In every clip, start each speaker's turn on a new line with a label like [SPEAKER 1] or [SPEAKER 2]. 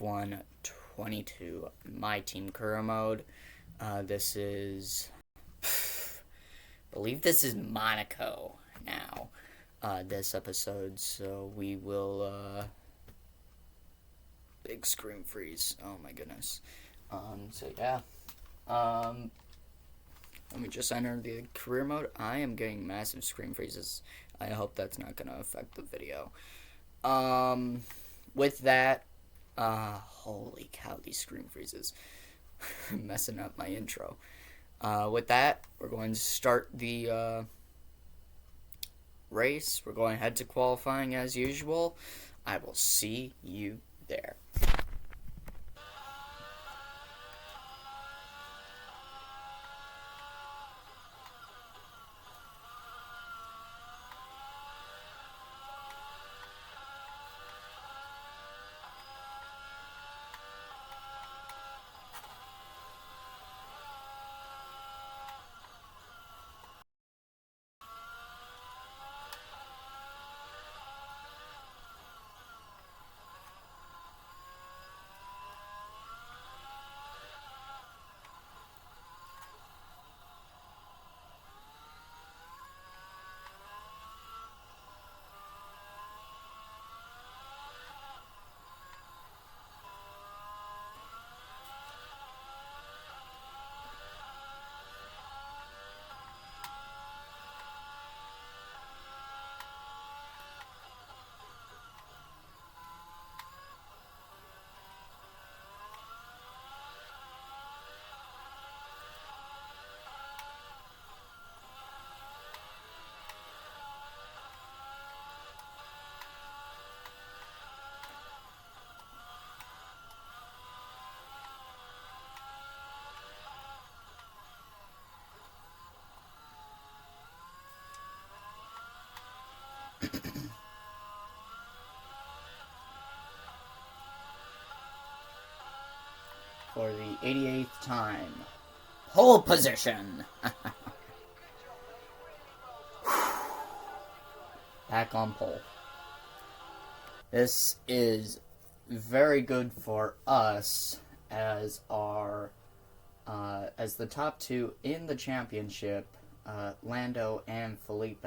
[SPEAKER 1] F122, my team career mode. This is, I believe this is Monaco now, this episode, so we will, big screen freeze, oh my goodness. So yeah, let me just enter the career mode. I am getting massive screen freezes. I hope that's not gonna affect the video. With that, holy cow, these screen freezes. Messing up my intro. With that, we're going to start the race. We're going head to qualifying as usual. I will see you there. For the 88th time. Pole position! Back on pole. This is very good for us as as the top two in the championship, Lando and Felipe,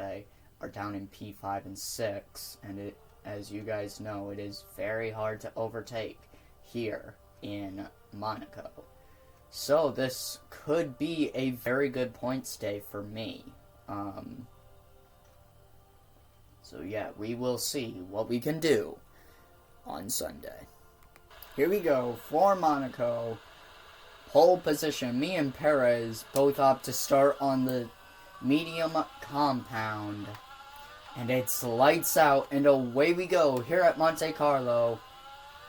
[SPEAKER 1] are down in P5 and 6, and as you guys know, it is very hard to overtake here in Monaco. So this could be a very good points day for me. So yeah, we will see what we can do on Sunday. Here we go for Monaco. Pole position. Me and Perez both opt to start on the medium compound. And it's lights out and away we go here at Monte Carlo.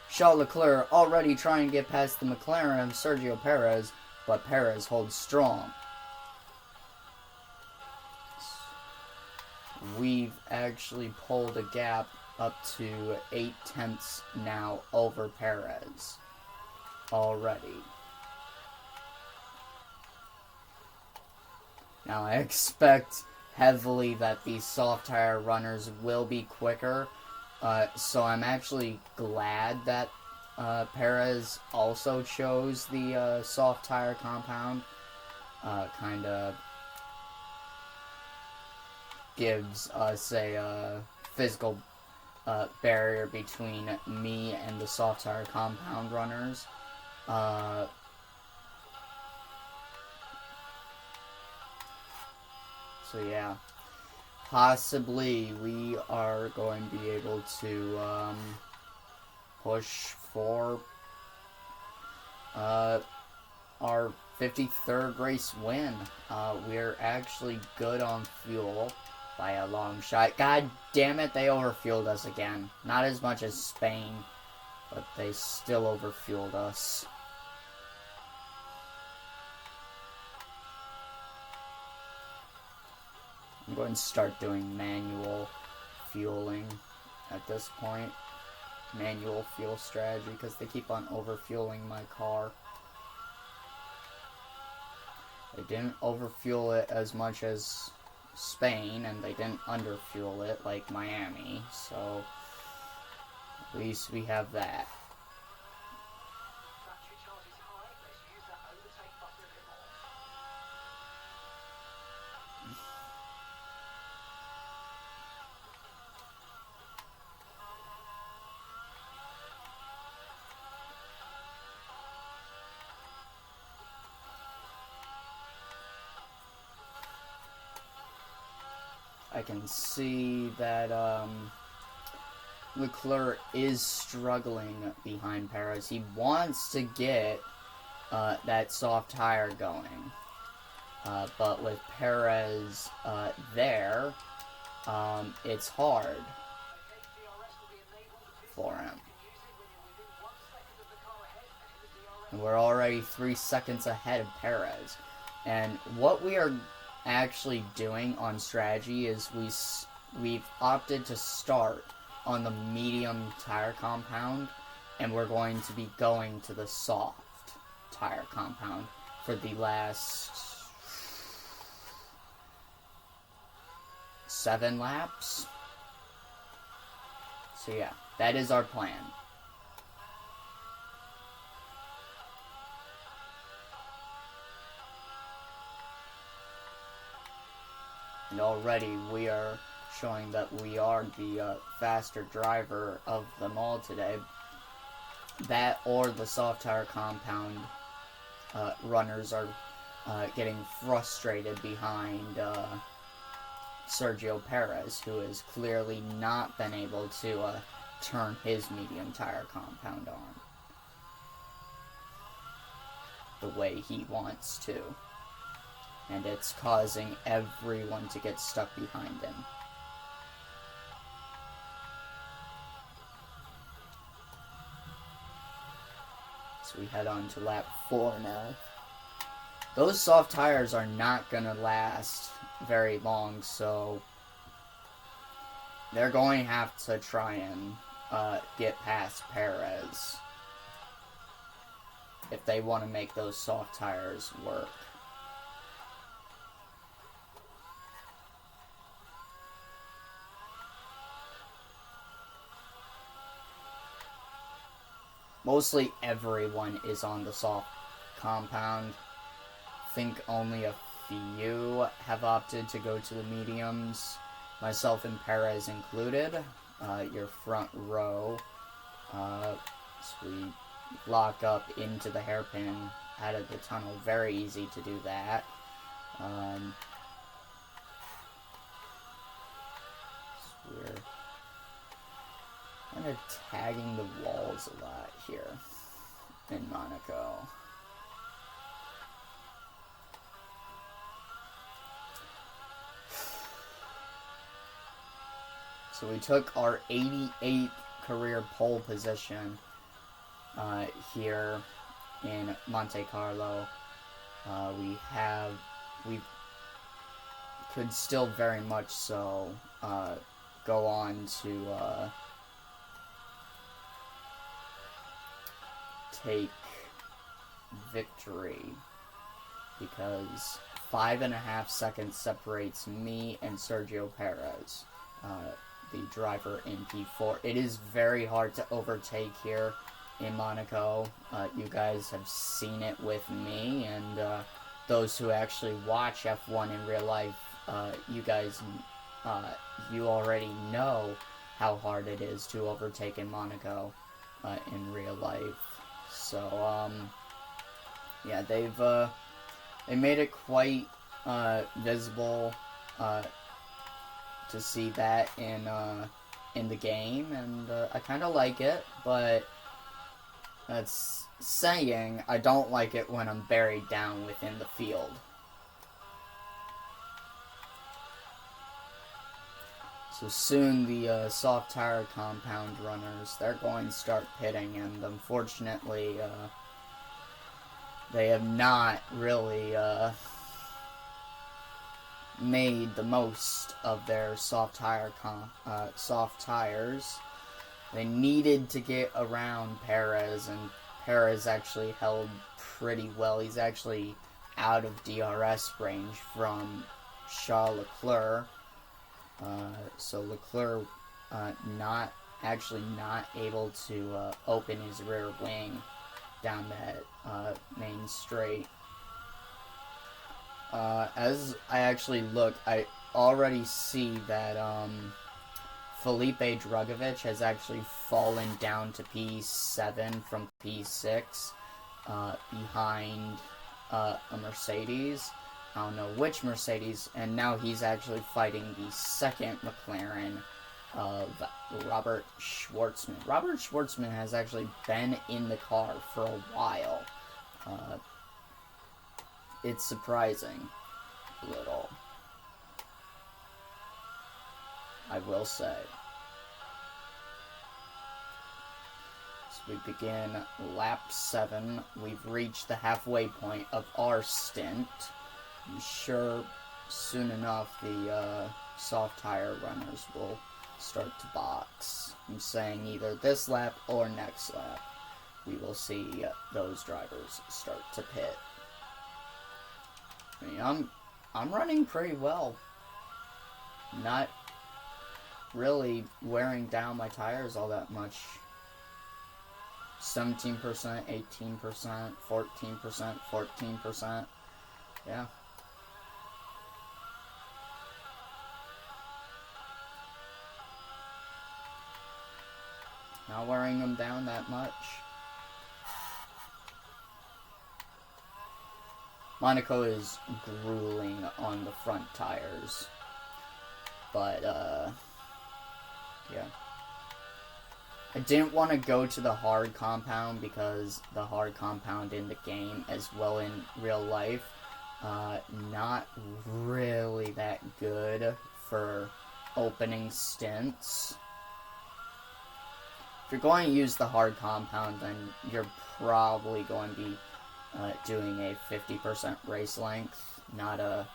[SPEAKER 1] Charles Leclerc already trying to get past the McLaren of Sergio Perez, but Perez holds strong. We've actually pulled a gap up to 8/10 now over Perez already. Now I expect heavily that these soft tire runners will be quicker. So I'm actually glad that Perez also chose the soft tire compound. Kind of gives us a physical barrier between me and the soft tire compound runners. So yeah. Possibly we are going to be able to push for our 53rd race win. We're actually good on fuel by a long shot. God damn it, they overfueled us again. Not as much as Spain, but they still overfueled us. I'm going to start doing manual fueling at this point. Manual fuel strategy, because they keep on overfueling my car. They didn't overfuel it as much as Spain, and they didn't underfuel it like Miami, so at least we have that. I can see that Leclerc is struggling behind Perez. He wants to get that soft tire going. But with Perez there, it's hard for him. And we're already 3 seconds ahead of Perez. And what we are actually doing on strategy is we've opted to start on the medium tire compound, and we're going to be going to the soft tire compound for the last 7 laps. So yeah, that is our plan. And already we are showing that we are the faster driver of them all today. That or the soft tire compound runners are getting frustrated behind Sergio Perez, who has clearly not been able to turn his medium tire compound on the way he wants to. And it's causing everyone to get stuck behind him. So we head on to lap 4 now. Those soft tires are not going to last very long, so they're going to have to try and get past Perez if they want to make those soft tires work. Mostly everyone is on the soft compound. I think only a few have opted to go to the mediums, myself and Perez included. Your front row. So we lock up into the hairpin out of the tunnel. Very easy to do that. So we're kind of tagging the walls a lot here in Monaco. So we took our 88th career pole position here in Monte Carlo. We could still very much so go on to take victory, because 5.5 seconds separates me and Sergio Perez, the driver in P4. It is very hard to overtake here in Monaco. You guys have seen it with me, and those who actually watch F1 in real life, you guys, you already know how hard it is to overtake in Monaco in real life. So, yeah, they made it quite visible to see that in the game, and I kind of like it, but that's saying I don't like it when I'm buried down within the field. So soon the soft tire compound runners, they're going to start pitting, and unfortunately they have not really made the most of their soft tires. They needed to get around Perez, and Perez actually held pretty well. He's actually out of DRS range from Charles Leclerc. So Leclerc not able to open his rear wing down that main straight. As I actually look, I already see that Felipe Drugovich has actually fallen down to P7 from P6 behind a Mercedes. I don't know which Mercedes, and now he's actually fighting the second McLaren of Robert Schwartzman. Robert Schwartzman has actually been in the car for a while. It's surprising a little, I will say. So we begin lap 7. We've reached the halfway point of our stint. I'm sure soon enough the soft tire runners will start to box. I'm saying either this lap or next lap. We will see those drivers start to pit. I mean, I'm running pretty well. Not really wearing down my tires all that much. 17%, 18%, 14%, 14%. Yeah. Not wearing them down that much. Monaco is grueling on the front tires. But, yeah. I didn't want to go to the hard compound because the hard compound in the game, as well in real life, not really that good for opening stints. If you're going to use the hard compound, then you're probably going to be doing a 50% race length, not a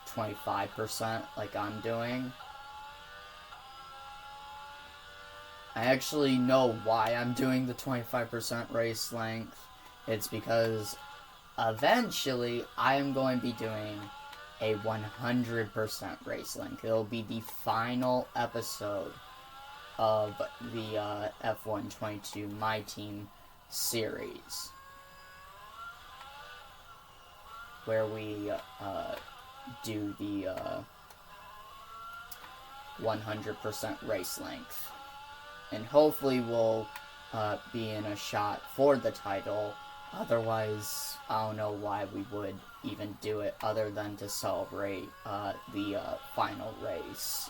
[SPEAKER 1] 25% like I'm doing. I actually know why I'm doing the 25% race length. It's because eventually I am going to be doing a 100% race length. It'll be the final episode of the F122 My Team series, where we do the 100% race length. And hopefully we'll be in a shot for the title. Otherwise, I don't know why we would even do it other than to celebrate the final race.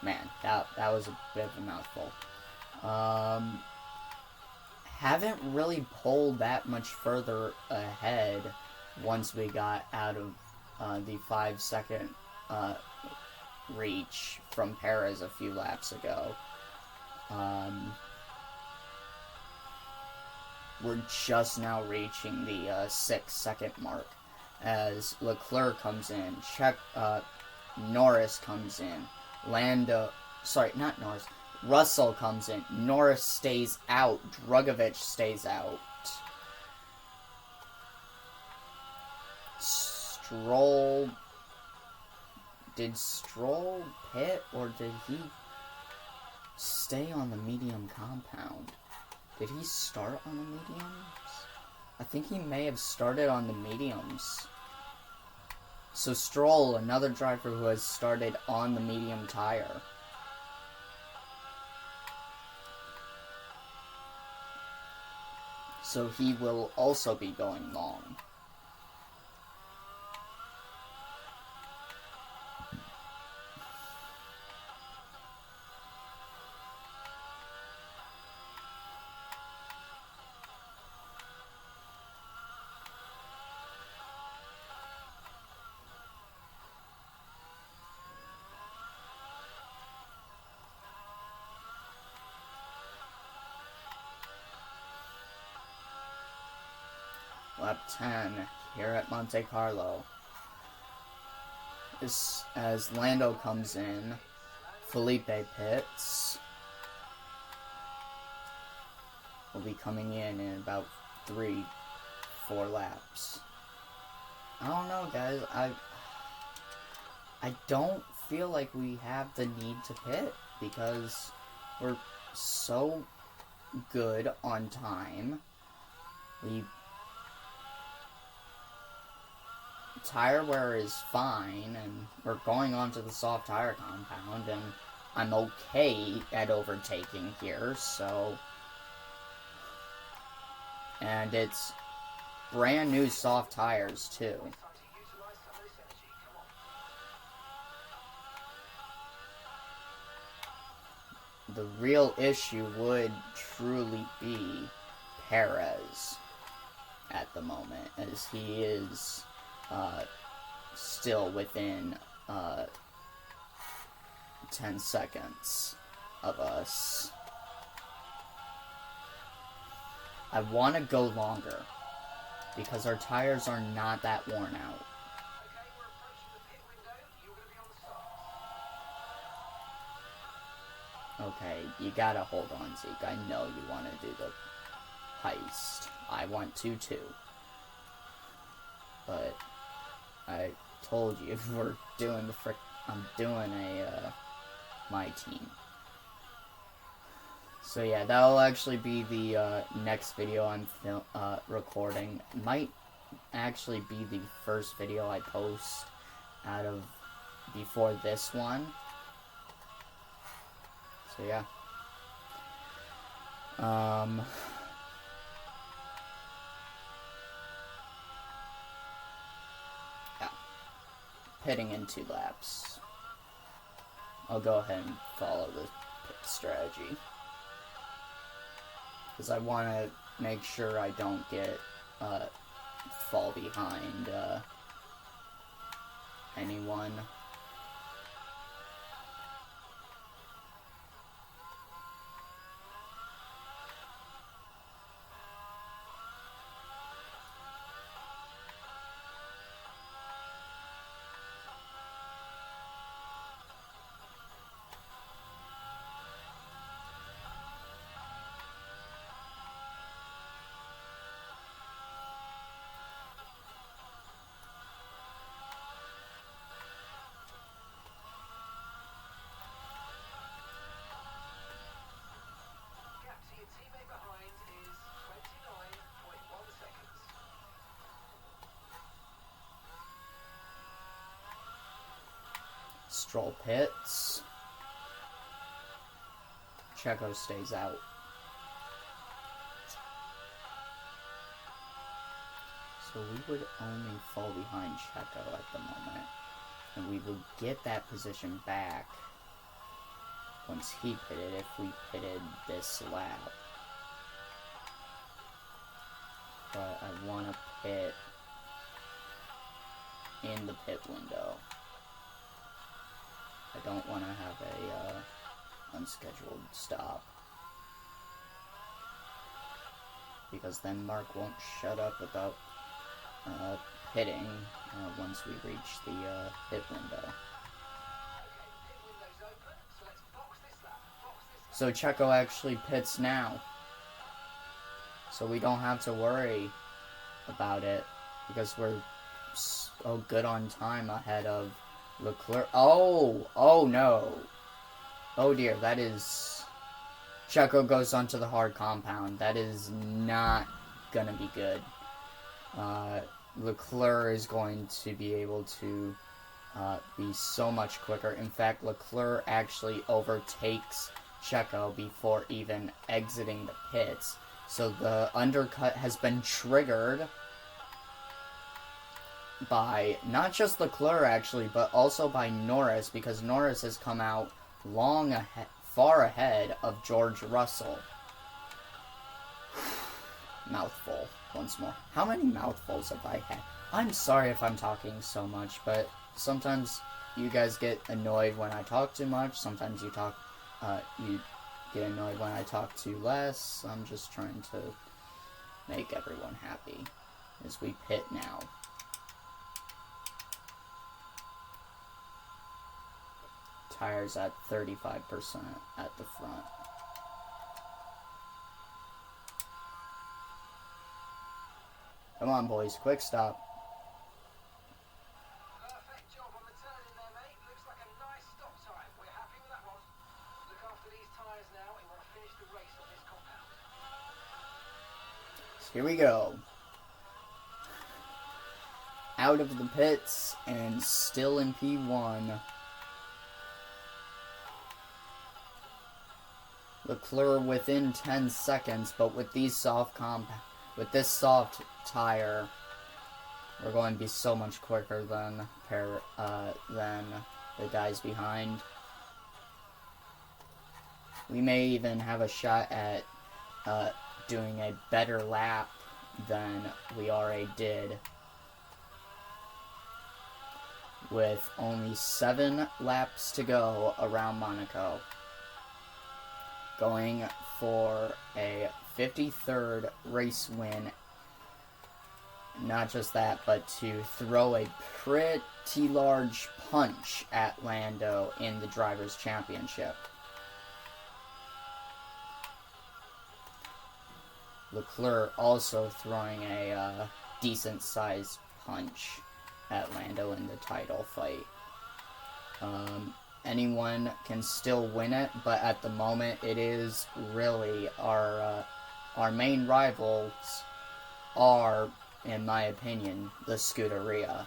[SPEAKER 1] Man, that was a bit of a mouthful. Haven't really pulled that much further ahead once we got out of the 5-second reach from Perez a few laps ago. We're just now reaching the 6-second mark as Leclerc comes in, Norris comes in, Russell comes in, Norris stays out, Drugovich stays out. Did Stroll pit, or did he stay on the medium compound? Did he start on the mediums? I think he may have started on the mediums. So Stroll, another driver who has started on the medium tire. So he will also be going long. Lap 10 here at Monte Carlo. As Lando comes in, Felipe pits. Will be coming in about 3-4 laps. I don't know, guys. I don't feel like we have the need to pit because we're so good on time. Tire wear is fine, and we're going onto the soft tire compound, and I'm okay at overtaking here, so... And it's brand new soft tires too. The real issue would truly be Perez at the moment, as he is still within 10 seconds of us. I want to go longer because our tires are not that worn out. Okay, you gotta hold on, Zeke. I know you want to do the heist. I want to too. But I told you we're doing the I'm doing my team. So yeah, that'll actually be the next video I'm recording. Might actually be the first video I post out of before this one. So yeah. Yeah. Pitting in 2 laps. I'll go ahead and follow the pit strategy. Because I want to make sure I don't get, fall behind, anyone. Stroll pits. Checo stays out. So we would only fall behind Checo at the moment. And we would get that position back once he pitted, if we pitted this lap. But I want to pit in the pit window. I don't want to have a unscheduled stop, because then Mark won't shut up about pitting once we reach the pit window. So Checo actually pits now, so we don't have to worry about it, because we're so good on time ahead of Leclerc. Oh no. Oh dear, that is... Checo goes onto the hard compound. That is not gonna be good. Leclerc is going to be able to be so much quicker. In fact, Leclerc actually overtakes Checo before even exiting the pits. So the undercut has been triggered by not just Leclerc actually, but also by Norris, because Norris has come out far ahead of George Russell. Mouthful once more. How many mouthfuls have I had? I'm sorry if I'm talking so much, but sometimes you guys get annoyed when I talk too much. Sometimes you get annoyed when I talk too less. I'm just trying to make everyone happy as we pit now. Tires at 35% at the front. Come on, boys, quick stop.
[SPEAKER 2] Perfect job on the turn in there, mate. Looks like a nice stop time. We're happy with that one. Look after these tyres now. We want to finish the race on this compound.
[SPEAKER 1] So here we go. Out of the pits and still in P1. Leclerc within 10 seconds, but with these soft with this soft tire, we're going to be so much quicker than the guys behind. We may even have a shot at doing a better lap than we already did, with only 7 laps to go around Monaco. Going for a 53rd race win. Not just that, but to throw a pretty large punch at Lando in the Drivers' Championship. Leclerc also throwing a decent-sized punch at Lando in the title fight. Anyone can still win it, but at the moment it is really our main rivals are, in my opinion, the Scuderia.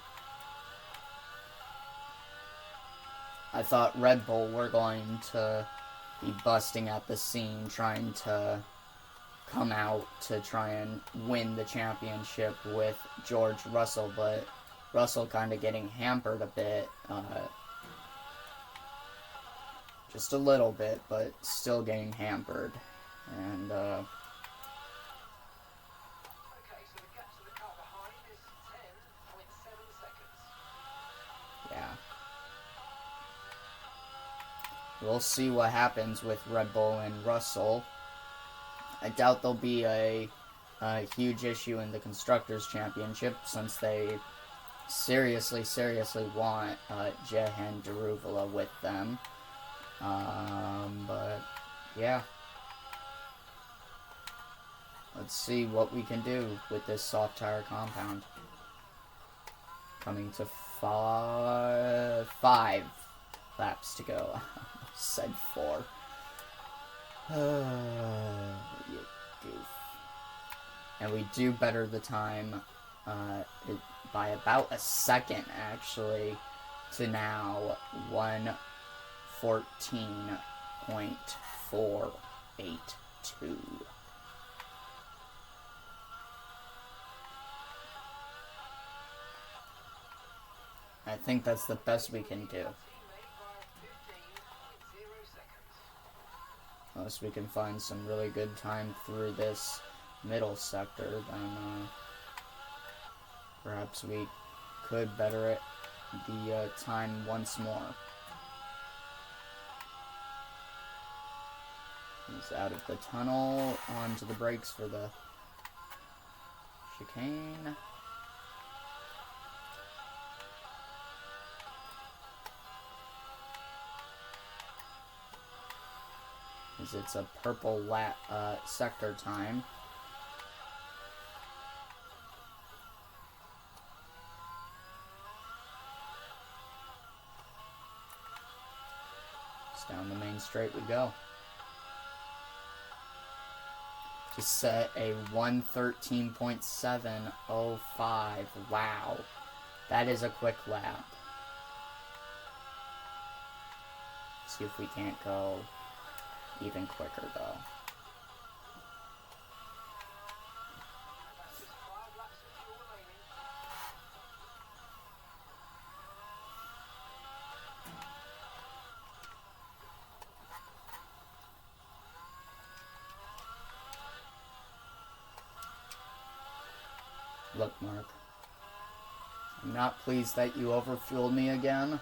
[SPEAKER 1] I thought Red Bull were going to be busting at the seam, trying to come out to try and win the championship with George Russell, but Russell kind of getting hampered a bit, just a little bit, but still getting hampered, and
[SPEAKER 2] Okay, so the gap to the car behind is 10.7 seconds.
[SPEAKER 1] yeah. We'll see what happens with Red Bull and Russell. I doubt there'll be a huge issue in the Constructors' Championship, since they seriously want Jehan Daruvula with them. But yeah, let's see what we can do with this soft tire compound. Coming to 5 laps to go. I said 4. You goof. And we do better the time by about a second, actually, to now 1:14.482. I think that's the best we can do. Unless we can find some really good time through this middle sector, then perhaps we could better it the time once more. He's out of the tunnel, onto the brakes for the chicane. As it's a purple lap sector time. Just down the main straight we go. To set a 1:13.705. Wow. That is a quick lap. See if we can't go even quicker, though. Look, Mark. I'm not pleased that you overfueled me again,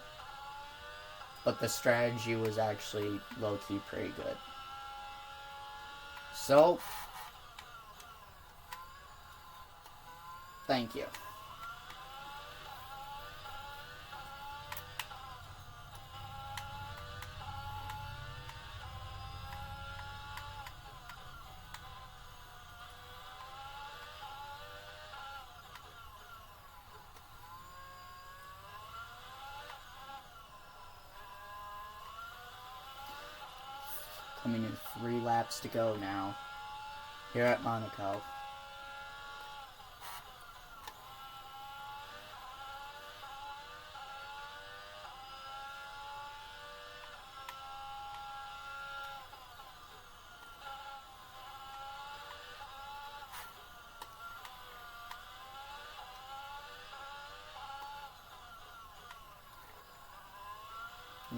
[SPEAKER 1] but the strategy was actually low-key pretty good. So, thank you. Coming in 3 laps to go now, here at Monaco.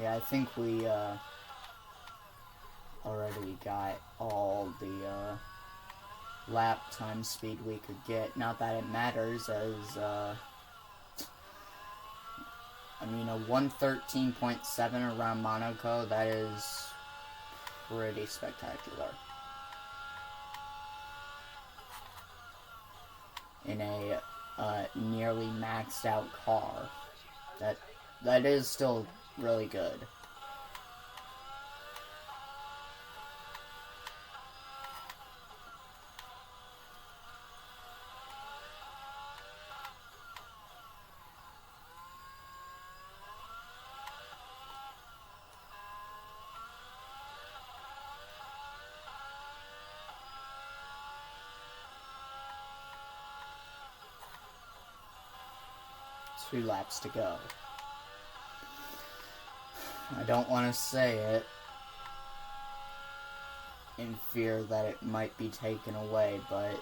[SPEAKER 1] Yeah, I think we already got all the lap time speed we could get. Not that it matters, as I mean, a 113.7 around Monaco, that is pretty spectacular. In a nearly maxed out car, that is still really good. Two laps to go. I don't want to say it in fear that it might be taken away, but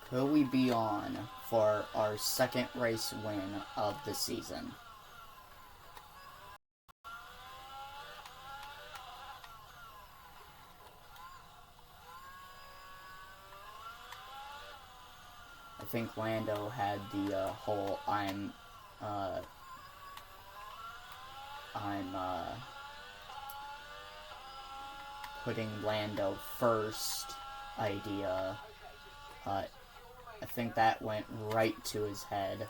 [SPEAKER 1] could we be on for our second race win of the season? I think Lando had the whole I'm putting Lando first idea. I think that went right to his head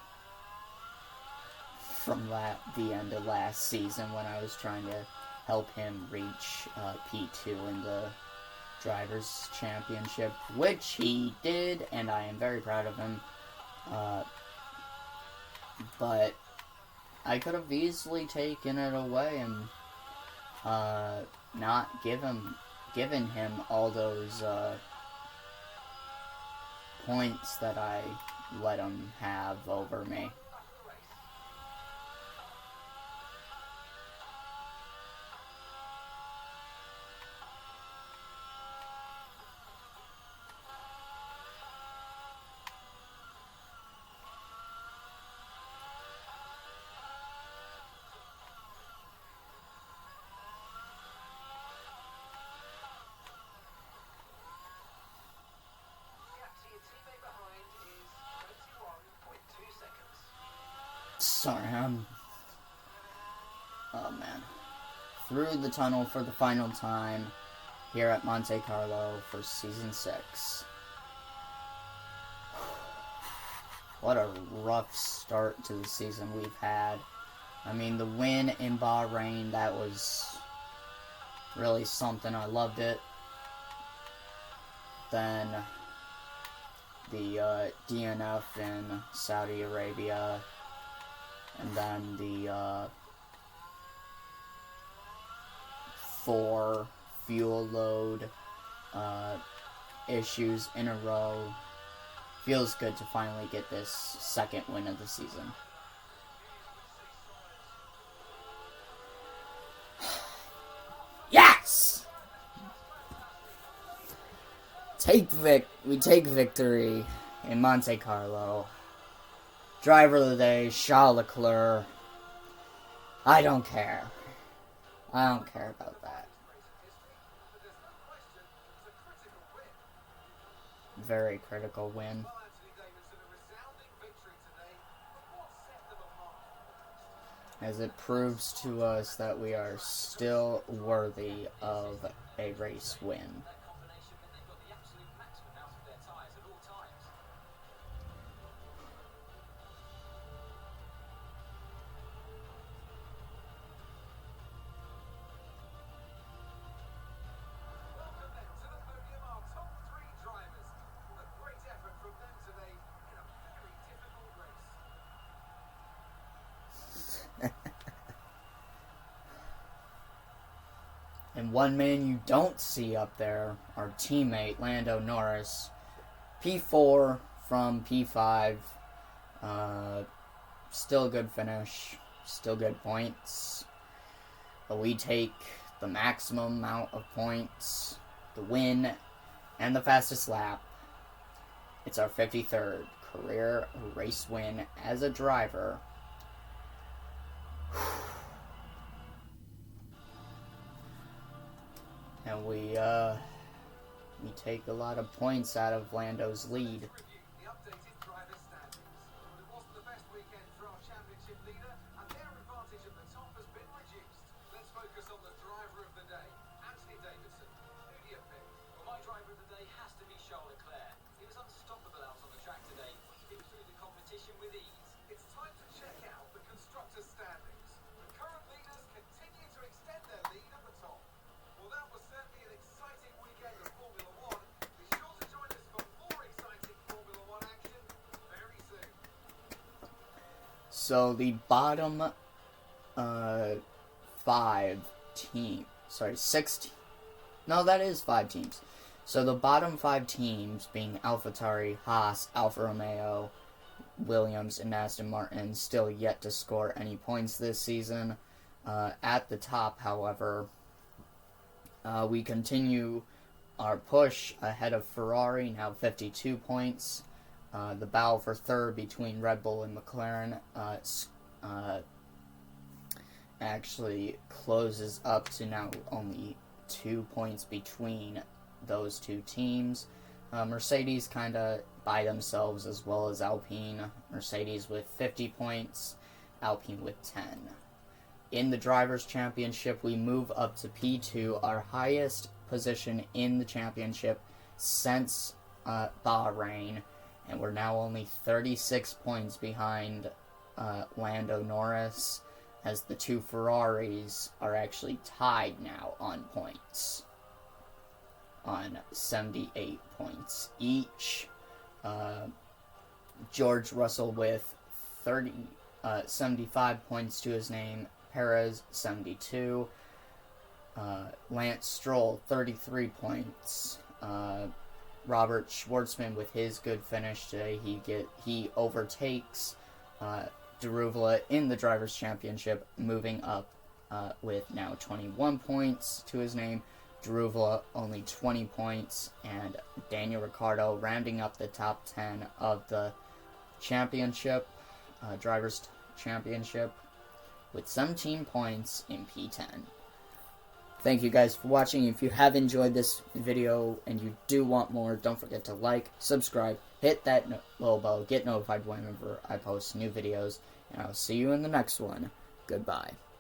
[SPEAKER 1] from the end of last season when I was trying to help him reach P2 in the Drivers' Championship, which he did, and I am very proud of him. But I could have easily taken it away and not given him all those points that I let him have over me. Sorry, oh man. Through the tunnel for the final time here at Monte Carlo for Season 6. What a rough start to the season we've had. I mean, the win in Bahrain, that was really something. I loved it. Then the DNF in Saudi Arabia. And then the 4 fuel load issues in a row. Feels good to finally get this second win of the season. Yes! We take victory in Monte Carlo. Driver of the day, Charles Leclerc. I don't care. I don't care about that. Very critical win. As it proves to us that we are still worthy of a race win. And one man you don't see up there, our teammate Lando Norris, P4 from P5. Still a good finish, still good points. But we take the maximum amount of points, the win, and the fastest lap. It's our 53rd career race win as a driver. and we take a lot of points out of Lando's lead.
[SPEAKER 2] The updated driver standings. But it wasn't the best weekend for our championship leader, and their advantage at the top has been reduced. Let's focus on the driver of the day, Anthony Davidson. Who do you pick? Well, my driver of the day has to be Charles Leclerc. He was unstoppable out on the track today, pushing through the competition with ease. It's time to check out the constructors' standings. The current leaders continue to extend their lead at the top. Well, that was certainly an exciting weekend of Formula One. Be sure to join us for more exciting Formula One action very soon.
[SPEAKER 1] So the bottom 5 teams. So the bottom 5 teams being AlphaTauri, Haas, Alfa Romeo, Williams, and Aston Martin still yet to score any points this season. At the top, however, we continue our push ahead of Ferrari, now 52 points. The battle for third between Red Bull and McLaren actually closes up to now only 2 points between those two teams. Mercedes kind of by themselves, as well as Alpine. Mercedes with 50 points, Alpine with 10. In the Drivers' Championship, we move up to P2, our highest position in the championship since Bahrain, and we're now only 36 points behind Lando Norris, as the two Ferraris are actually tied now on points, on 78 points each. George Russell with 75 points to his name, Perez 72, Lance Stroll 33 points, Robert Schwartzman with his good finish today, he overtakes Daruvla in the Drivers' Championship, moving up with now 21 points to his name. Daruvla only 20 points, and Daniel Ricciardo rounding up the top 10 of the championship, Drivers' Championship, with 17 points in P10. Thank you guys for watching. If you have enjoyed this video and you do want more, don't forget to like, subscribe, hit that little bell, get notified whenever I post new videos, and I'll see you in the next one. Goodbye.